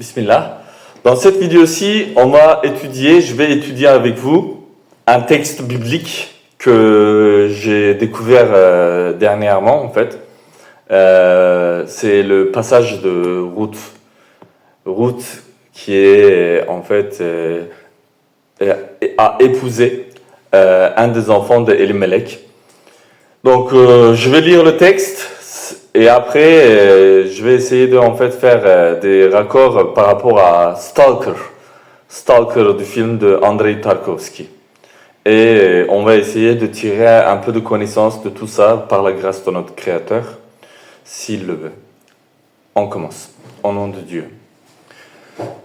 Bismillah. Dans cette vidéo-ci, je vais étudier avec vous un texte biblique que j'ai découvert dernièrement en fait. C'est le passage de Ruth. Ruth qui est en fait a épousé un des enfants d'Elimelech. Donc je vais lire le texte. Et après, je vais essayer de en fait faire des raccords par rapport à Stalker du film de Andrei Tarkovsky. Et on va essayer de tirer un peu de connaissance de tout ça par la grâce de notre Créateur, s'il le veut. On commence, au nom de Dieu.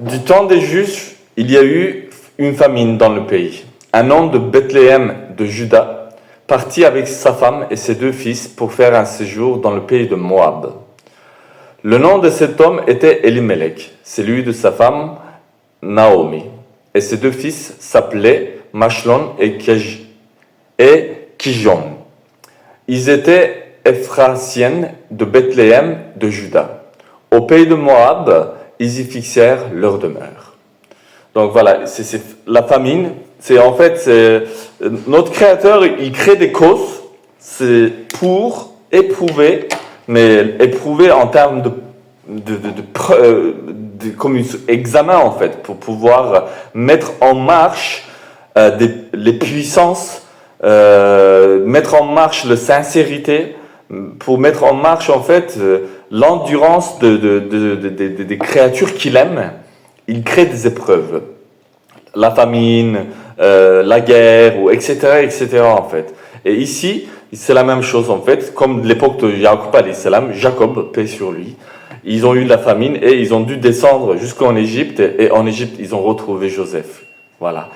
Du temps des Juifs, il y a eu une famine dans le pays. Un homme de Bethléem de Juda partit avec sa femme et ses 2 fils pour faire un séjour dans le pays de Moab. Le nom de cet homme était Elimelech, celui de sa femme Naomi, et ses 2 fils s'appelaient Machlon et Kijon. Ils étaient Ephrasiens de Bethléem de Juda. Au pays de Moab, ils y fixèrent leur demeure. Donc voilà, c'est la famine. C'est en fait, notre Créateur, il crée des causes, c'est pour éprouver, mais éprouver en termes comme un examen en fait, pour pouvoir mettre en marche les puissances, mettre en marche la sincérité, pour mettre en marche en fait l'endurance des créatures qu'il aime. Il crée des épreuves, la famine, la guerre, ou etc., en fait. Et ici, c'est la même chose, en fait, comme l'époque de Jacob alayhi salam, Jacob, paix sur lui, ils ont eu la famine et ils ont dû descendre jusqu'en Égypte, et en Égypte, ils ont retrouvé Joseph. Voilà,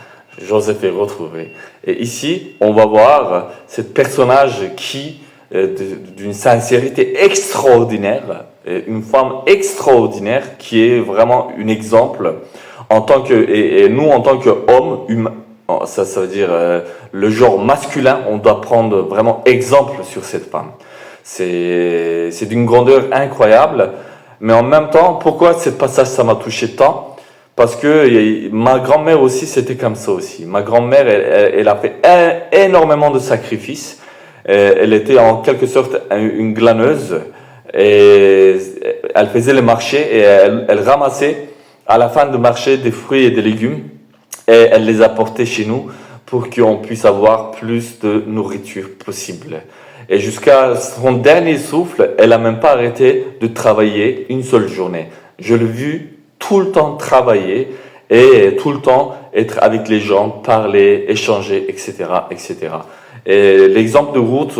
Joseph est retrouvé. Et ici, on va voir ce personnage qui, d'une sincérité extraordinaire, une femme extraordinaire qui est vraiment un exemple en tant que, et nous en tant qu'hommes humains, ça veut dire le genre masculin, on doit prendre vraiment exemple sur cette femme. C'est d'une grandeur incroyable, mais en même temps, pourquoi ce passage ça m'a touché tant? Parce que ma grand-mère aussi c'était comme ça aussi. Ma grand-mère elle a fait énormément de sacrifices. Elle était en quelque sorte une glaneuse et elle faisait les marchés et elle ramassait à la fin du marché des fruits et des légumes et elle les apportait chez nous pour qu'on puisse avoir plus de nourriture possible. Et jusqu'à son dernier souffle, elle n'a même pas arrêté de travailler une seule journée. Je l'ai vu tout le temps travailler et tout le temps être avec les gens, parler, échanger, etc., etc. Et l'exemple de Ruth,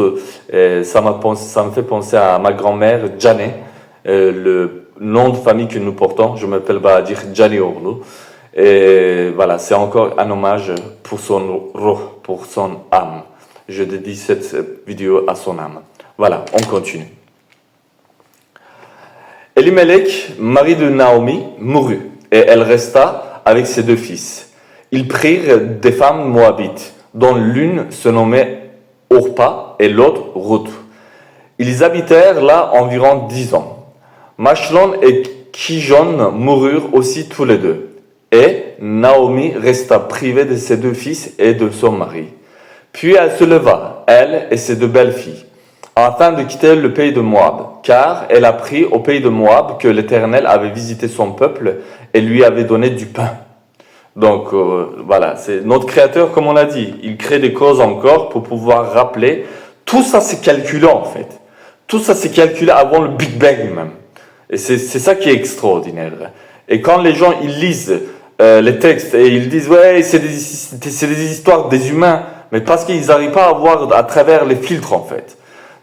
ça me fait penser à ma grand-mère, Janet, le nom de famille que nous portons. Je m'appelle Badir Jani Orlu. Et voilà, c'est encore un hommage pour son roh, pour son âme. Je dédie cette vidéo à son âme. Voilà, on continue. Elimelech, mari de Naomi, mourut, et elle resta avec ses 2 fils. Ils prirent des femmes moabites, dont l'une se nommait Orpa et l'autre Ruth. Ils habitèrent là environ 10 ans. Machlon et Kijon moururent aussi tous les 2. Et Naomi resta privée de ses 2 fils et de son mari. Puis elle se leva, elle et ses 2 belles-filles, afin de quitter le pays de Moab, car elle apprit au pays de Moab que l'Éternel avait visité son peuple et lui avait donné du pain. Donc voilà, c'est notre Créateur, comme on l'a dit, il crée des causes encore pour pouvoir rappeler. Tout ça c'est calculé en fait. Tout ça c'est calculé avant le Big Bang même. Et c'est ça qui est extraordinaire. Et quand les gens ils lisent les textes et ils disent ouais c'est des histoires des humains, mais parce qu'ils n'arrivent pas à voir à travers les filtres en fait.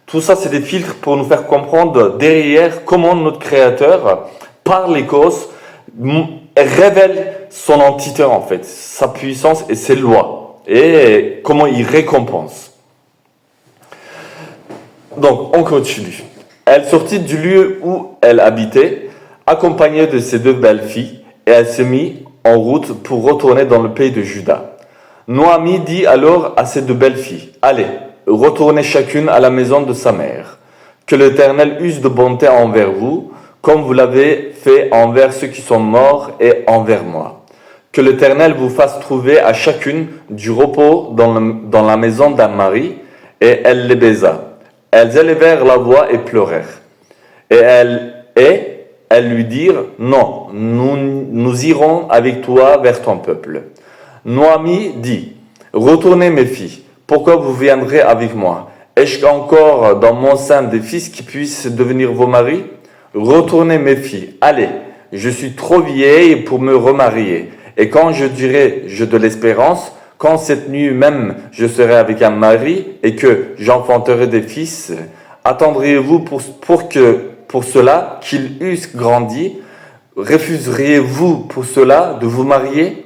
Tout ça c'est des filtres pour nous faire comprendre derrière comment notre Créateur, par les causes, révèle son entité en fait, sa puissance et ses lois, et comment il récompense. Donc on continue. Elle sortit du lieu où elle habitait, accompagnée de ses 2 belles-filles, et elle se mit en route pour retourner dans le pays de Juda. Noémie dit alors à ses 2 belles-filles, « Allez, retournez chacune à la maison de sa mère. Que l'Éternel use de bonté envers vous, comme vous l'avez fait envers ceux qui sont morts et envers moi. Que l'Éternel vous fasse trouver à chacune du repos dans la maison d'un mari. » Et elle les baisa. Elles élevèrent la voix et pleurèrent. Et elles lui dirent, « Non, nous irons avec toi vers ton peuple. » Noémie dit, « Retournez mes filles, pourquoi vous viendrez avec moi? Ai-je encore dans mon sein des fils qui puissent devenir vos maris? Retournez mes filles, allez, je suis trop vieille pour me remarier. Et quand je dirai, j'ai de l'espérance, quand cette nuit même je serai avec un mari et que j'enfanterai des fils, attendriez-vous pour cela qu'ils eussent grandi? Refuseriez-vous pour cela de vous marier?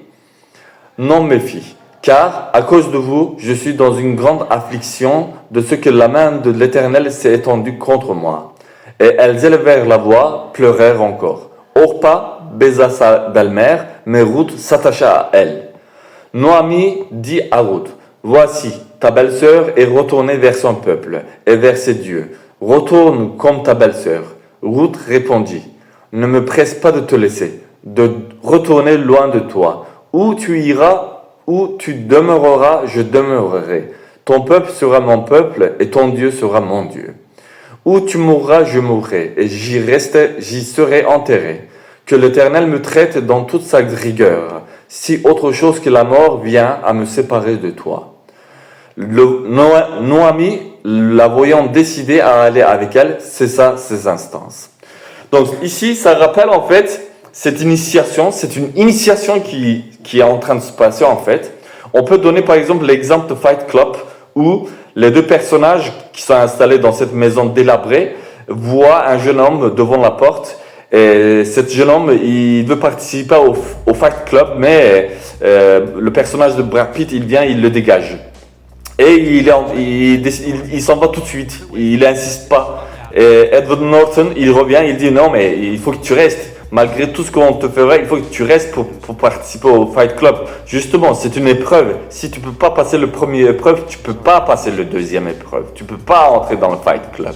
Non, mes filles, car à cause de vous, je suis dans une grande affliction de ce que la main de l'Éternel s'est étendue contre moi. Et elles élevèrent la voix, pleurèrent encore. Orpa baisa sa belle-mère, mais Ruth s'attacha à elle. Noémie dit à Ruth, « Voici, ta belle-sœur est retournée vers son peuple et vers ses dieux. Retourne comme ta belle-sœur. » Ruth répondit, « Ne me presse pas de te laisser, de retourner loin de toi. Où tu iras, où tu demeureras, je demeurerai. Ton peuple sera mon peuple et ton Dieu sera mon Dieu. Où tu mourras, je mourrai et j'y serai enterré. Que l'Éternel me traite dans toute sa rigueur, si autre chose que la mort vient à me séparer de toi. » Noémie, la voyant décidée à aller avec elle, cessa ses instances. Donc ici, ça rappelle en fait cette initiation, c'est une initiation qui est en train de se passer en fait. On peut donner par exemple l'exemple de Fight Club où les deux personnages qui sont installés dans cette maison délabrée voient un jeune homme devant la porte. Et cet jeune homme, il veut participer au Fight Club, mais le personnage de Brad Pitt, il vient, il le dégage. Et il s'en va tout de suite, il n'insiste pas. Et Edward Norton, il revient, il dit non, mais il faut que tu restes. Malgré tout ce qu'on te fera, il faut que tu restes pour participer au Fight Club. Justement, c'est une épreuve. Si tu ne peux pas passer le premier épreuve, tu ne peux pas passer le deuxième épreuve. Tu ne peux pas entrer dans le Fight Club.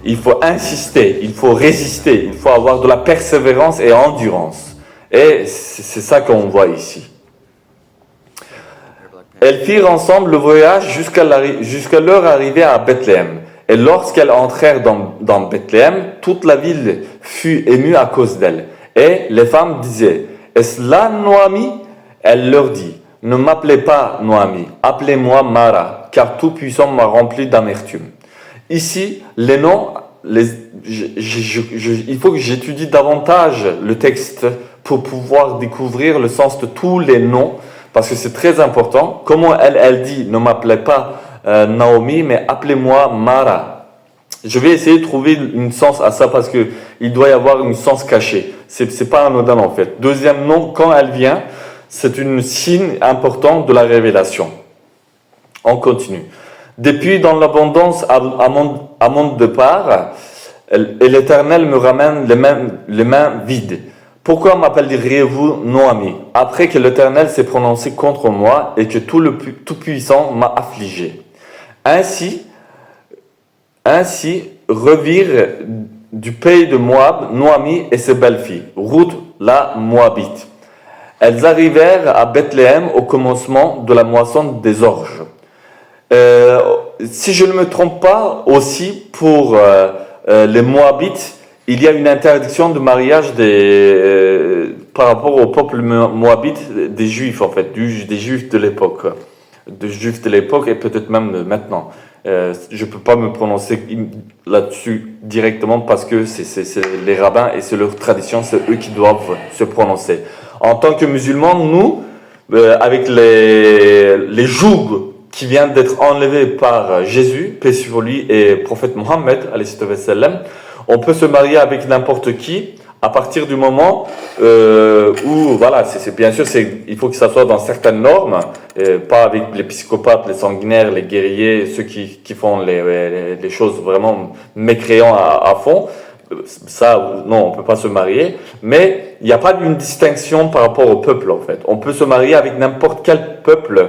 Il faut insister, il faut résister, il faut avoir de la persévérance et endurance. Et c'est ça qu'on voit ici. Elles firent ensemble le voyage jusqu'à leur arrivée à Bethléem. Et lorsqu'elles entrèrent dans Bethléem, toute la ville fut émue à cause d'elles. Et les femmes disaient, « Est-ce là Noémie ?» Elle leur dit, « Ne m'appelez pas Noémie, appelez-moi Mara, car Tout-Puissant m'a rempli d'amertume. » Ici, les noms, il faut que j'étudie davantage le texte pour pouvoir découvrir le sens de tous les noms, parce que c'est très important. Comment elle dit, ne m'appelez pas Naomi, mais appelez-moi Mara. Je vais essayer de trouver un sens à ça, parce qu'il doit y avoir un sens caché. C'est pas anodin en fait. Deuxième nom, quand elle vient, c'est un signe important de la révélation. On continue. Depuis dans l'abondance à mon départ, et l'Éternel me ramène les mains vides. Pourquoi m'appelleriez-vous Noémie, après que l'Éternel s'est prononcé contre moi et que Tout-Puissant m'a affligé? Ainsi revirent du pays de Moab Noémie et ses belles-filles, Ruth la Moabite. Elles arrivèrent à Bethléem au commencement de la moisson des orges. Si je ne me trompe pas, aussi pour les Moabites, il y a une interdiction de mariage par rapport au peuple moabite des Juifs, en fait, des Juifs de l'époque. Des Juifs de l'époque et peut-être même de maintenant. Je ne peux pas me prononcer là-dessus directement parce que c'est les rabbins et c'est leur tradition, c'est eux qui doivent se prononcer. En tant que musulmans, nous, avec les jougs qui viennent d'être enlevés par Jésus, paix sur lui, et prophète Mohammed, on peut se marier avec n'importe qui à partir du moment où, voilà, bien sûr, il faut que ça soit dans certaines normes, pas avec les psychopathes, les sanguinaires, les guerriers, ceux qui font les choses vraiment mécréants à fond. Ça, non, on peut pas se marier, mais il n'y a pas une distinction par rapport au peuple, en fait. On peut se marier avec n'importe quel peuple,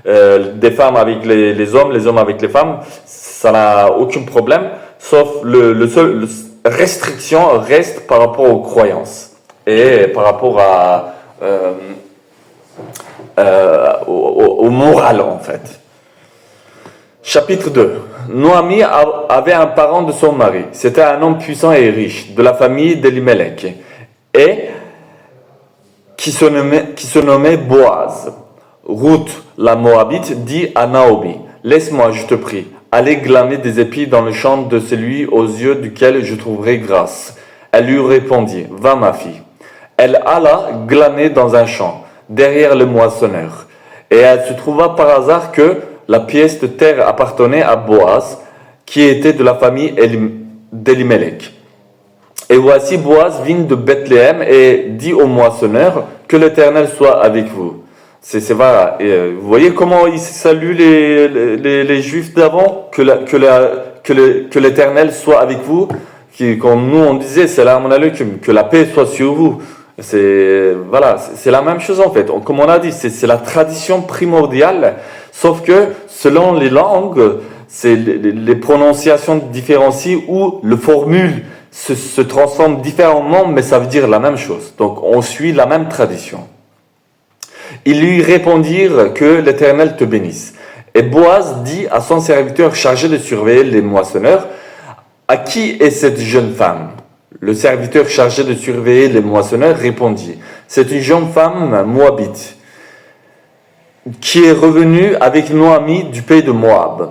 des femmes avec les hommes avec les femmes, ça n'a aucun problème, sauf restriction reste par rapport aux croyances et par rapport au moral en fait. Chapitre 2. Noémie avait un parent de son mari. C'était un homme puissant et riche, de la famille d'Elimelech, et qui se nommait Boaz. Ruth, la Moabite, dit à Naomi, « Laisse-moi, je te prie, aller glaner des épis dans le champ de celui aux yeux duquel je trouverai grâce. » Elle lui répondit, « Va, ma fille. » Elle alla glaner dans un champ, derrière le moissonneur. Et elle se trouva par hasard que la pièce de terre appartenait à Boaz, qui était de la famille d'Elimelech. Et voici Boaz vint de Bethléem et dit au moissonneur, « Que l'Éternel soit avec vous. » Voilà. Et, vous voyez comment ils saluent les Juifs d'avant, que l'Éternel soit avec vous. Comme nous on disait, c'est là que la paix soit sur vous. C'est la même chose en fait. Comme on a dit, c'est la tradition primordiale, sauf que selon les langues, c'est les prononciations différencient ou le formule se transforme différemment, mais ça veut dire la même chose. Donc on suit la même tradition. Ils lui répondirent, « Que l'Éternel te bénisse. » Et Boaz dit à son serviteur chargé de surveiller les moissonneurs, « À qui est cette jeune femme ?» Le serviteur chargé de surveiller les moissonneurs répondit, « C'est une jeune femme moabite qui est revenue avec Noémie du pays de Moab. »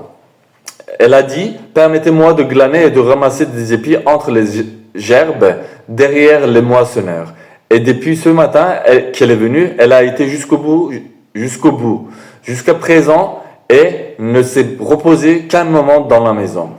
Elle a dit, « Permettez-moi de glaner et de ramasser des épis entre les gerbes derrière les moissonneurs. » Et depuis ce matin qu'elle est venue, elle a été jusqu'au bout, jusqu'à présent, et ne s'est reposée qu'un moment dans la maison.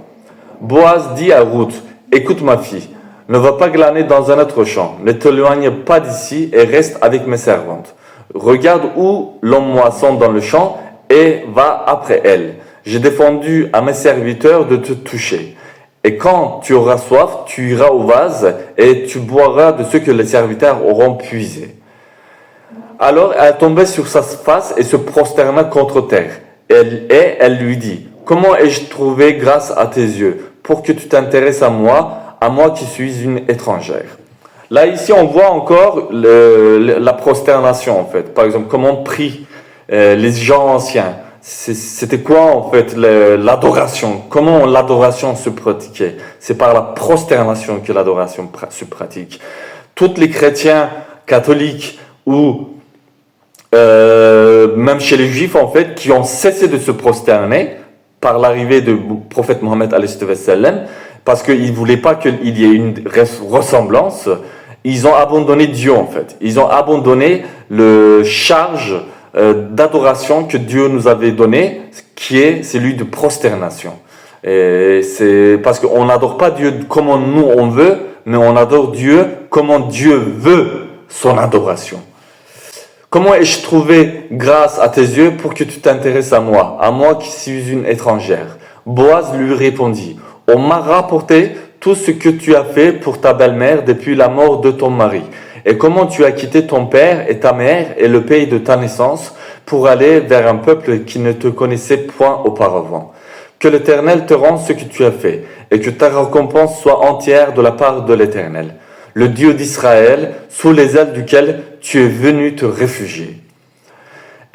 Boaz dit à Ruth, « Écoute ma fille, ne va pas glaner dans un autre champ, ne t'éloigne pas d'ici et reste avec mes servantes. Regarde où l'on moissonne dans le champ et va après elle. J'ai défendu à mes serviteurs de te toucher. Et quand tu auras soif, tu iras au vase et tu boiras de ce que les serviteurs auront puisé. » Alors elle tombait sur sa face et se prosterna contre terre. Et elle lui dit, « Comment ai-je trouvé grâce à tes yeux pour que tu t'intéresses à moi qui suis une étrangère ?» Là, ici, on voit encore la prosternation, en fait. Par exemple, comment on prie les gens anciens. C'était quoi, en fait, l'adoration? Comment l'adoration se pratiquait? C'est par la prosternation que l'adoration se pratique. Tous les chrétiens catholiques ou même chez les juifs, en fait, qui ont cessé de se prosterner par l'arrivée du prophète Mohammed ﷺ, parce qu'ils ne voulaient pas qu'il y ait une ressemblance, ils ont abandonné Dieu, en fait. Ils ont abandonné le charge d'adoration que Dieu nous avait donné, qui est celui de prosternation. Et c'est parce qu'on n'adore pas Dieu comme nous on veut, mais on adore Dieu comme Dieu veut son adoration. Comment ai-je trouvé grâce à tes yeux pour que tu t'intéresses à moi qui suis une étrangère? Boaz lui répondit, on m'a rapporté tout ce que tu as fait pour ta belle-mère depuis la mort de ton mari, et comment tu as quitté ton père et ta mère et le pays de ta naissance pour aller vers un peuple qui ne te connaissait point auparavant. Que l'Éternel te rende ce que tu as fait, et que ta récompense soit entière de la part de l'Éternel, le Dieu d'Israël, sous les ailes duquel tu es venu te réfugier.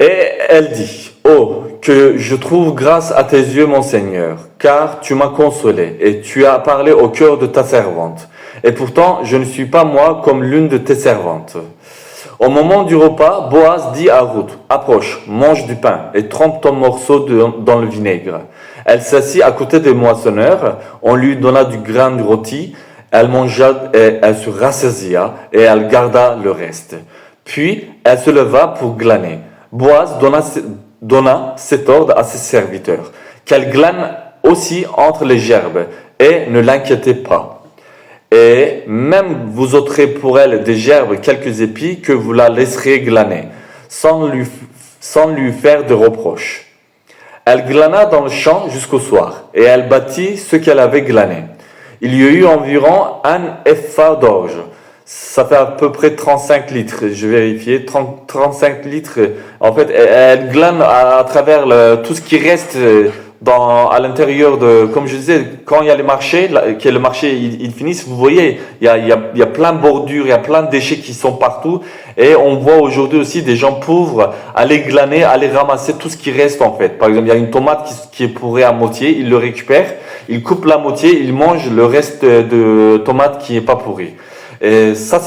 Et elle dit, oh, que je trouve grâce à tes yeux, mon Seigneur, car tu m'as consolé et tu as parlé au cœur de ta servante. Et pourtant, je ne suis pas moi comme l'une de tes servantes. Au moment du repas, Boaz dit à Ruth, approche, mange du pain et trempe ton morceau dans le vinaigre. Elle s'assit à côté des moissonneurs, on lui donna du grain de rôti, elle mangea et elle se rassasia et elle garda le reste. Puis, elle se leva pour glaner. Boaz donna cet ordre à ses serviteurs, qu'elle glane aussi entre les gerbes, et ne l'inquiétez pas. Et même vous ôterez pour elle des gerbes quelques épis que vous la laisserez glaner, sans lui faire de reproches. Elle glana dans le champ jusqu'au soir, et elle bâtit ce qu'elle avait glané. Il y a eu environ un épha d'orge. Ça fait à peu près 35 litres, je vérifiais, 35 litres. En fait, elle glane à travers tout ce qui reste à l'intérieur de, comme je disais, quand il y a les marchés, que le marché il finisse, vous voyez, il y a plein de bordures, il y a plein de déchets qui sont partout. Et on voit aujourd'hui aussi des gens pauvres aller glaner, aller ramasser tout ce qui reste en fait. Par exemple, il y a une tomate qui est pourrie à moitié, ils le récupèrent, ils coupent la moitié, ils mangent le reste de tomate qui est pas pourrie. Et ça,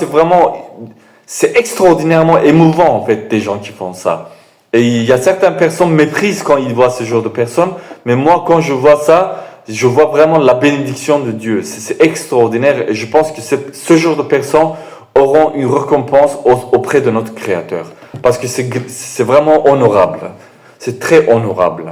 c'est extraordinairement émouvant en fait des gens qui font ça. Et il y a certaines personnes méprisent quand ils voient ce genre de personnes, mais moi quand je vois ça, je vois vraiment la bénédiction de Dieu. C'est extraordinaire et je pense que ce genre de personnes auront une récompense auprès de notre Créateur. Parce que c'est vraiment honorable. C'est très honorable.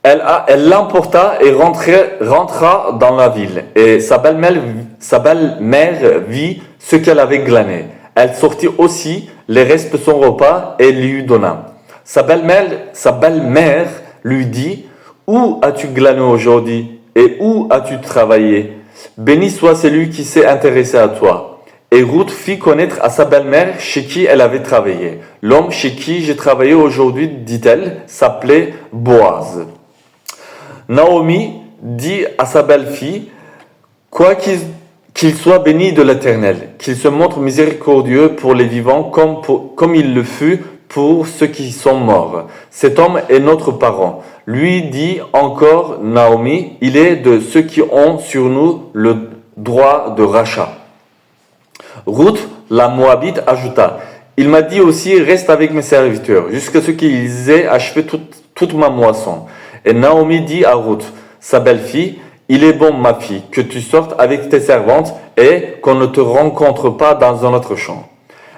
Elle l'emporta et rentra dans la ville. Et sa belle-mère vit ce qu'elle avait glané. Elle sortit aussi les restes de son repas et lui donna. Sa belle-mère lui dit, « Où as-tu glané aujourd'hui et où as-tu travaillé? Béni soit celui qui s'est intéressé à toi. » Et Ruth fit connaître à sa belle-mère chez qui elle avait travaillé. « L'homme chez qui j'ai travaillé aujourd'hui, dit-elle, s'appelait Boaz. » Naomi dit à sa belle-fille, « Quoi qu'il soit béni de l'Éternel, qu'il se montre miséricordieux pour les vivants comme il le fut pour ceux qui sont morts. Cet homme est notre parent. » Lui dit encore Naomi, « Il est de ceux qui ont sur nous le droit de rachat. » Ruth, la Moabite, ajouta, « Il m'a dit aussi, reste avec mes serviteurs, jusqu'à ce qu'ils aient achevé toute ma moisson. » Et Naomi dit à Ruth, sa belle-fille, « Il est bon, ma fille, que tu sortes avec tes servantes et qu'on ne te rencontre pas dans un autre champ. »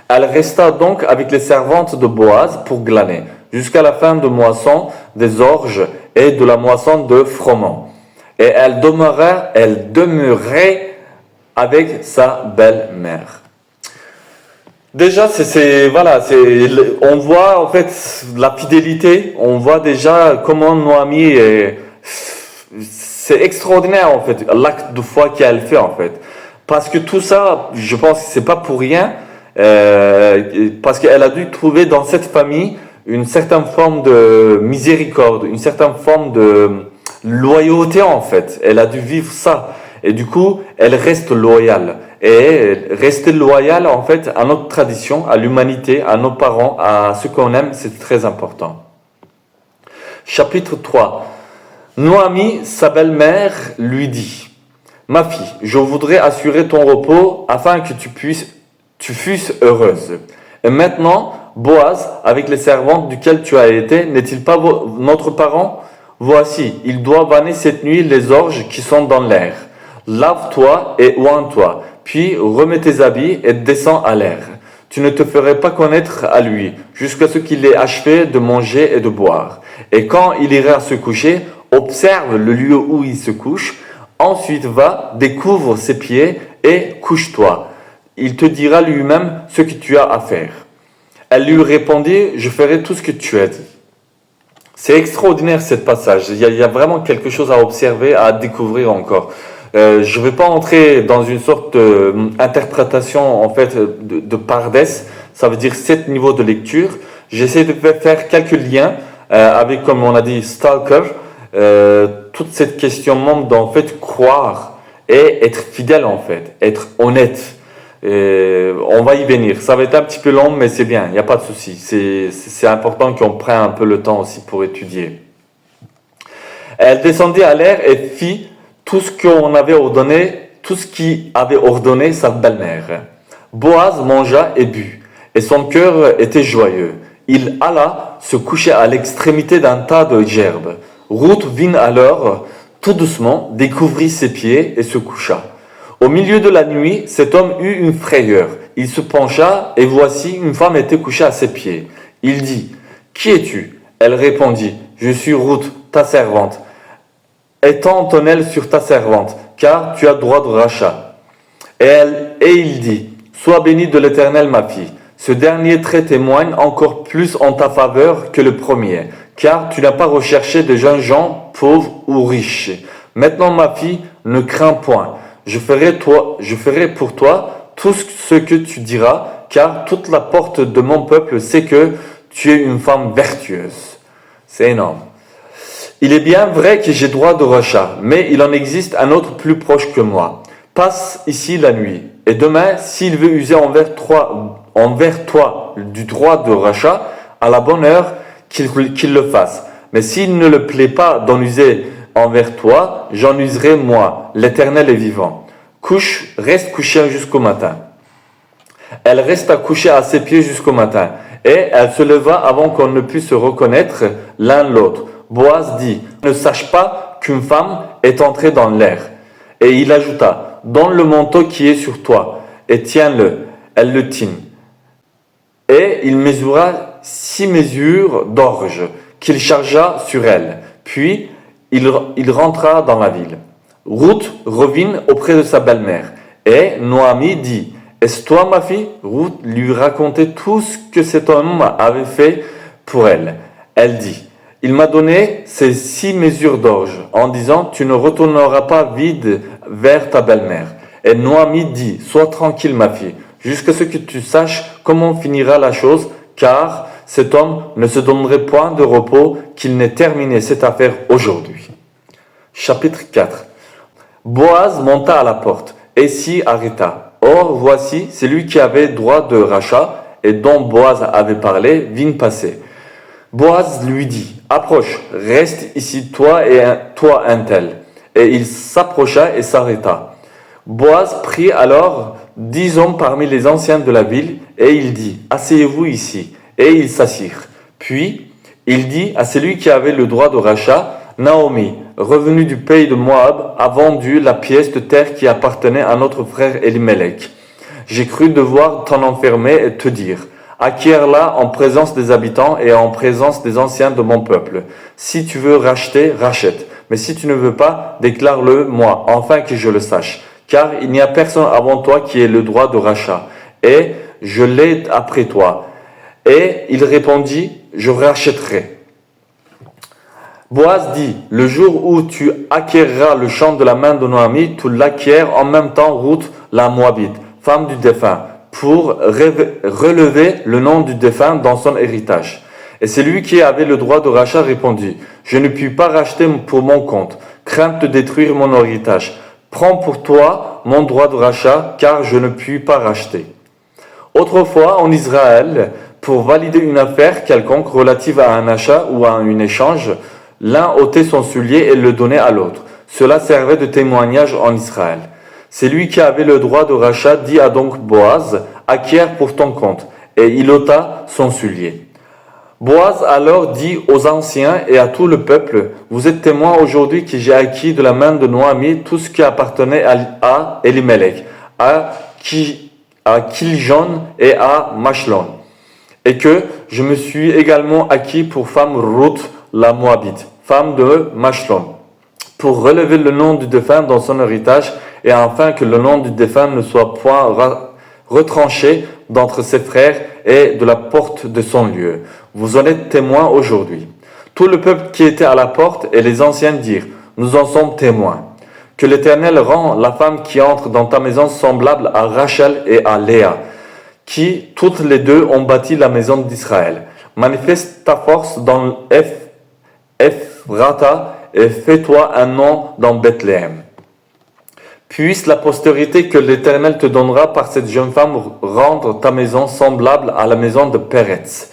Elle resta donc avec les servantes de Boaz pour glaner, jusqu'à la fin de moisson des orges et de la moisson de froment. Et elle demeurait avec sa belle-mère. Déjà, on voit en fait la fidélité, on voit déjà comment Noémie c'est extraordinaire en fait, l'acte de foi qu'elle fait en fait. Parce que tout ça, je pense que c'est pas pour rien, parce qu'elle a dû trouver dans cette famille une certaine forme de miséricorde, une certaine forme de loyauté en fait. Elle a dû vivre ça. Et du coup, elle reste loyale. Et rester loyale en fait à notre tradition, à l'humanité, à nos parents, à ce qu'on aime, c'est très important. Chapitre 3. Noémie, sa belle-mère, lui dit, « Ma fille, je voudrais assurer ton repos afin que tu fusses heureuse. Et maintenant, Boaz, avec les servantes duquel tu as été, n'est-il pas notre parent? Voici, il doit vanner cette nuit les orges qui sont dans l'air. Lave-toi et oins-toi, puis remets tes habits et descends à l'air. Tu ne te ferais pas connaître à lui, jusqu'à ce qu'il ait achevé de manger et de boire. Et quand il ira se coucher, observe le lieu où il se couche, ensuite va, découvre ses pieds et couche-toi. Il te dira lui-même ce que tu as à faire. » Elle lui répondit, « Je ferai tout ce que tu as dit. » C'est extraordinaire ce passage, il y a vraiment quelque chose à observer, à découvrir encore. Je ne vais pas entrer dans une sorte d'interprétation en fait de Pardes, ça veut dire 7 niveaux de lecture. J'essaie de faire quelques liens avec, comme on a dit, Stalker, toute cette question même d'en fait croire et être fidèle en fait, être honnête. On va y venir, ça va être un petit peu long mais c'est bien, il n'y a pas de souci. C'est important qu'on prenne un peu le temps aussi pour étudier. Elle descendit à l'air et fit tout ce qu'on avait ordonné, tout ce qui avait ordonné sa belle-mère. Boaz mangea et but, et son cœur était joyeux. Il alla se coucher à l'extrémité d'un tas de gerbes. Ruth vint alors, tout doucement, découvrit ses pieds et se coucha. Au milieu de la nuit, cet homme eut une frayeur. Il se pencha, et voici, une femme était couchée à ses pieds. Il dit, « Qui es-tu » Elle répondit, « Je suis Ruth, ta servante. Étends ton aile sur ta servante, car tu as droit de rachat. » Et il dit, « Sois bénie de l'Éternel, ma fille. Ce dernier trait témoigne encore plus en ta faveur que le premier, car tu n'as pas recherché de jeunes gens pauvres ou riches. Maintenant, ma fille, ne crains point. Je ferai pour toi tout ce que tu diras, car toute la porte de mon peuple sait que tu es une femme vertueuse. » C'est énorme. Il est bien vrai que j'ai droit de rachat, mais il en existe un autre plus proche que moi. Passe ici la nuit, et demain, s'il veut user envers toi du droit de rachat, à la bonne heure, qu'il le fasse. Mais s'il ne le plaît pas d'en user envers toi, j'en userai moi, l'Éternel est vivant. Reste couché jusqu'au matin. Elle resta couchée à ses pieds jusqu'au matin, et elle se leva avant qu'on ne puisse se reconnaître l'un l'autre. Boaz dit, ne sache pas qu'une femme est entrée dans l'air. Et il ajouta, donne le manteau qui est sur toi, et tiens-le. Elle le tint. Et il mesura 6 mesures d'orge, qu'il chargea sur elle. Puis, il rentra dans la ville. Ruth revint auprès de sa belle-mère. Et Noémie dit, est-ce toi ma fille? Ruth lui racontait tout ce que cet homme avait fait pour elle. Elle dit, il m'a donné ces 6 mesures d'orge, en disant, tu ne retourneras pas vide vers ta belle-mère. Et Noémie dit, sois tranquille ma fille, jusqu'à ce que tu saches comment finira la chose, car cet homme ne se donnerait point de repos qu'il n'ait terminé cette affaire aujourd'hui. Chapitre 4. Boaz monta à la porte et s'y arrêta. Or, voici, celui qui avait droit de rachat et dont Boaz avait parlé, vint passer. Boaz lui dit, approche, reste ici toi et toi un tel. Et il s'approcha et s'arrêta. Boaz prit alors 10 hommes parmi les anciens de la ville et il dit, asseyez-vous ici. Et ils s'assirent. Puis, il dit à celui qui avait le droit de rachat, Naomi, revenue du pays de Moab, a vendu la pièce de terre qui appartenait à notre frère Elimelech. J'ai cru devoir t'en enfermer et te dire, acquiers-la en présence des habitants et en présence des anciens de mon peuple. Si tu veux racheter, rachète. Mais si tu ne veux pas, déclare-le moi, afin que je le sache. Car il n'y a personne avant toi qui ait le droit de rachat. Et je l'ai après toi. Et il répondit, je rachèterai. Boaz dit, le jour où tu acquerras le champ de la main de Noémie, tu l'acquiers en même temps Ruth la Moabite, femme du défunt, pour relever le nom du défunt dans son héritage. Et celui qui avait le droit de rachat répondit, je ne puis pas racheter pour mon compte, crainte de détruire mon héritage. Prends pour toi mon droit de rachat, car je ne puis pas racheter. Autrefois, en Israël, pour valider une affaire quelconque relative à un achat ou à un échange, l'un ôtait son soulier et le donnait à l'autre. Cela servait de témoignage en Israël. Celui qui avait le droit de rachat dit à donc Boaz, acquiers pour ton compte. Et il ôta son soulier. Boaz alors dit aux anciens et à tout le peuple, vous êtes témoins aujourd'hui que j'ai acquis de la main de Noémie tout ce qui appartenait à Elimelech, à Kiljon et à Machlon. Et que je me suis également acquis pour femme Ruth la Moabite, femme de Machlon, pour relever le nom du défunt dans son héritage et afin que le nom du défunt ne soit point retranché d'entre ses frères et de la porte de son lieu. Vous en êtes témoins aujourd'hui. Tout le peuple qui était à la porte et les anciens dirent, nous en sommes témoins. Que l'Éternel rend la femme qui entre dans ta maison semblable à Rachel et à Léa, qui toutes les deux ont bâti la maison d'Israël. Manifeste ta force dans Ephrata et fais-toi un nom dans Bethléem. Puisse la postérité que l'Éternel te donnera par cette jeune femme rendre ta maison semblable à la maison de Péretz,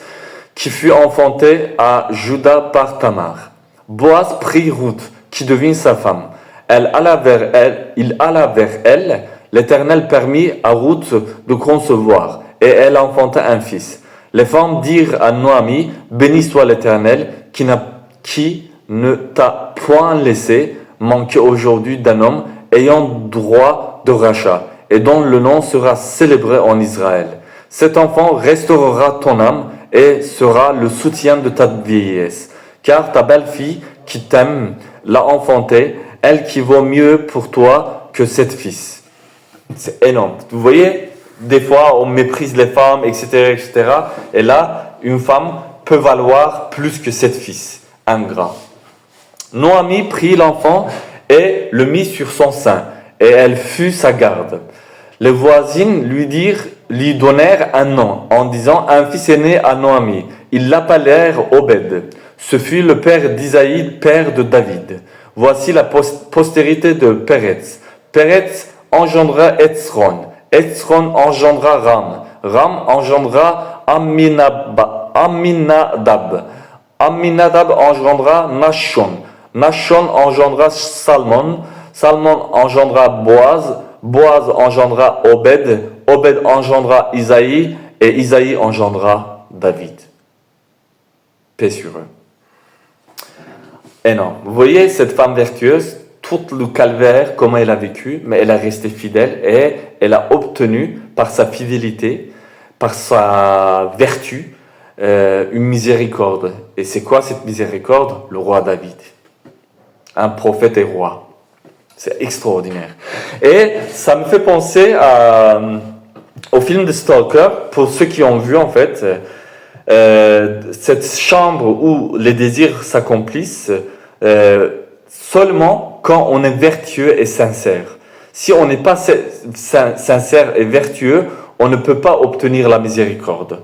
qui fut enfantée à Juda par Tamar. Boaz prit Ruth, qui devint sa femme. Il alla vers elle. L'Éternel permit à Ruth de concevoir, et elle enfanta un fils. Les femmes dirent à Noémie, béni soit l'Éternel, qui ne t'a point laissé manquer aujourd'hui d'un homme ayant droit de rachat, et dont le nom sera célébré en Israël. Cet enfant restaurera ton âme et sera le soutien de ta vieillesse, car ta belle-fille qui t'aime l'a enfanté, elle qui vaut mieux pour toi que 7 fils. C'est énorme. Vous voyez, des fois on méprise les femmes, etc., etc. Et là, une femme peut valoir plus que 7 fils. Ingrat. Noémie prit l'enfant et le mit sur son sein, et elle fut sa garde. Les voisines lui donnèrent un nom, en disant, un fils est né à Noémie. Ils l'appelèrent Obed. Ce fut le père d'Isaïe, père de David. Voici la postérité de Péretz. Péretz engendra Etzron. Etzron engendra Ram. Ram engendra Aminadab. Aminadab engendra Nashon. Nashon engendra Salmon. Salmon engendra Boaz. Boaz engendra Obed. Obed engendra Isaïe. Et Isaïe engendra David. Paix sur eux. Énorme. Vous voyez cette femme vertueuse, tout le calvaire, comment elle a vécu, mais elle a resté fidèle et elle a obtenu par sa fidélité, par sa vertu, une miséricorde. Et c'est quoi cette miséricorde? Le roi David. Un prophète et roi. C'est extraordinaire. Et ça me fait penser au film de Stalker, pour ceux qui ont vu en fait, cette chambre où les désirs s'accomplissent, seulement quand on est vertueux et sincère. Si on n'est pas sincère et vertueux, on ne peut pas obtenir la miséricorde.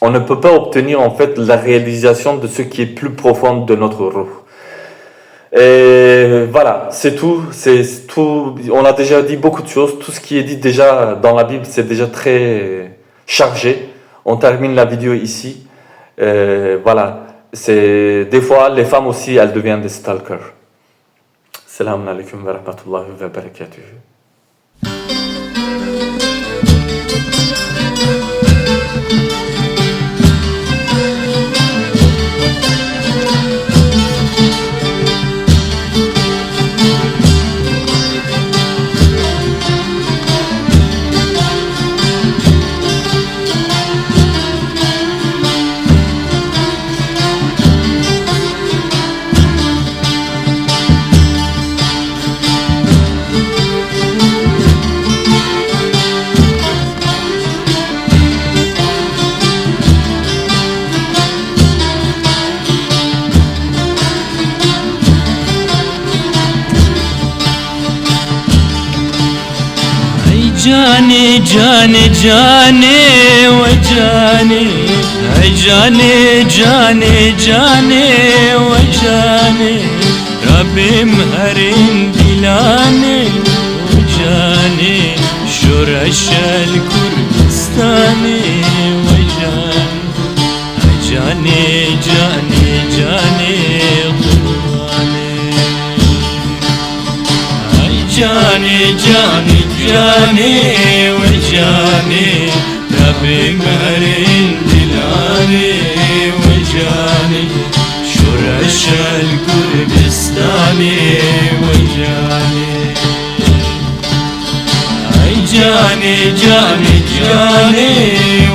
On ne peut pas obtenir en fait la réalisation de ce qui est plus profond de notre ruh. Et voilà, c'est tout. On a déjà dit beaucoup de choses. Tout ce qui est dit déjà dans la Bible, c'est déjà très chargé. On termine la vidéo ici. Voilà, des fois les femmes aussi, elles deviennent des stalkers. Salam alaikum wa rahmatullahi wa barakatuh. जाने जाने जाने व जाने जाने जाने जाने व जाने रबिम हरिन दिलाने व जाने शोरशल कुर्दिस्ताने व जाने जाने जाने जाने जाने जाने व जाने रबे मरिन दिलाने व जाने शोरशल कुर्दिस्ताने व जाने जाने जाने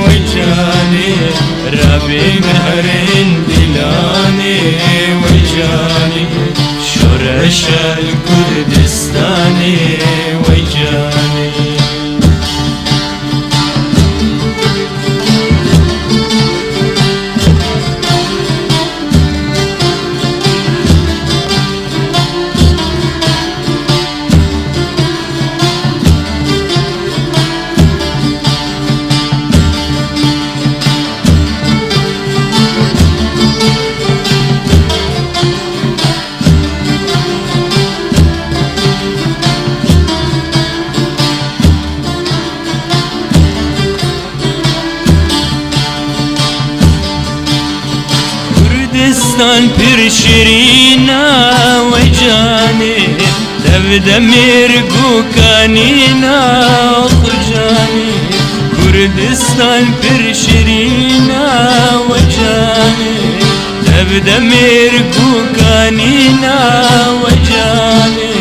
व जाने रबे मरिन दिलाने व जाने शोरशल कुर्दिस्ताने व जाने كردستان پیر شیرینا و جانه دمیر گوکانینا خجانه کردستان پیر شیرینا و جانه دمیر گوکانینا و جانه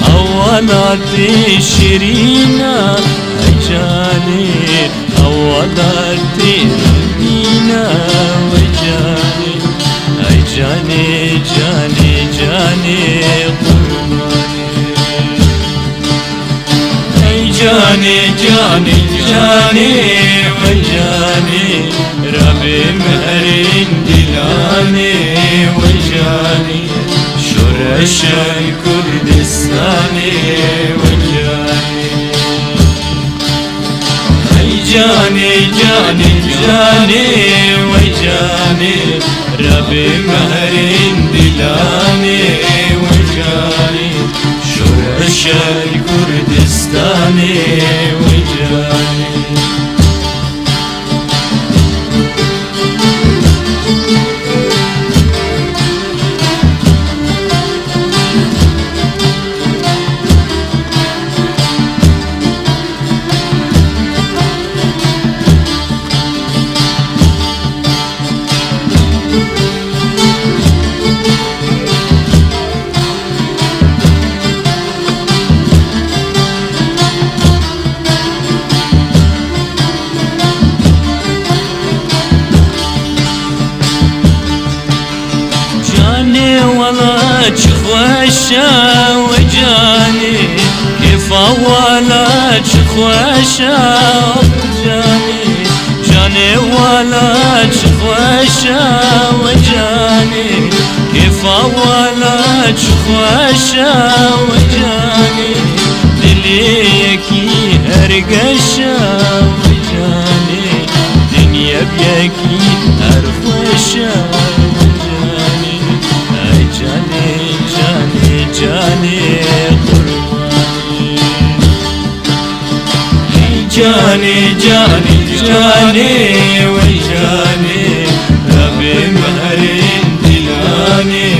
اولات شیرینا و جانه اولات ربینا و جانه जाने जाने जाने जाने जाने जाने व जाने रबे महरिन दिलाने व जाने शोरशल कुर्दिस्ताने व जाने जाने जाने व जाने وجاني وجاني والله خوشا وجاني كيف ولا خوشا وجاني جاني ولا خوشا وجاني كيف ولا خوشا وجاني دليكي هرقشا وجاني دنيا بيكي هرخوشا جاني قرباني جاني جاني جاني وجاني ربي مهرين دلاني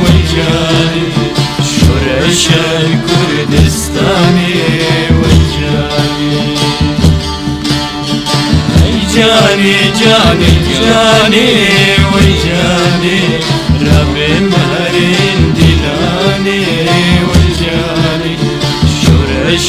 وجاني شرش الكردستاني وجاني جاني جاني جاني وجاني ربي مهرين دلاني وجاني شرش